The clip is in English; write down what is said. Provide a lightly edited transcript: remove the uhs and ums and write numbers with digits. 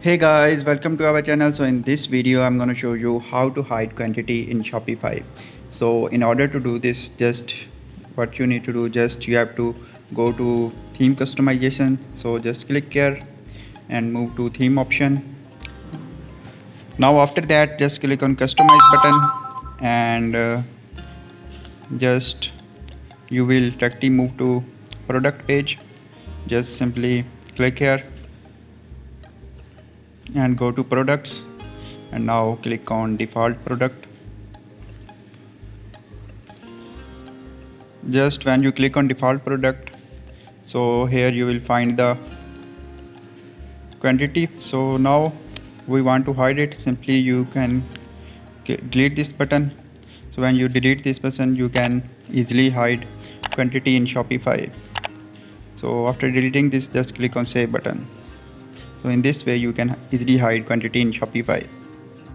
Hey guys, welcome to our channel. So in this video I'm going to show you how to hide quantity in Shopify. So in order to do this, just what you need to do, just you have to go to theme customization. So just click here and move to theme option. Now after that, just click on customize button and just you will directly move to product page. Just simply click here and go to products, and now click on default product. Just when you click on default product, so here you will find the quantity. So now we want to hide it. Simply you can delete this button. So when you delete this button, you can easily hide quantity in Shopify. So after deleting this, just click on save button. So in this way you can easily hide quantity in Shopify.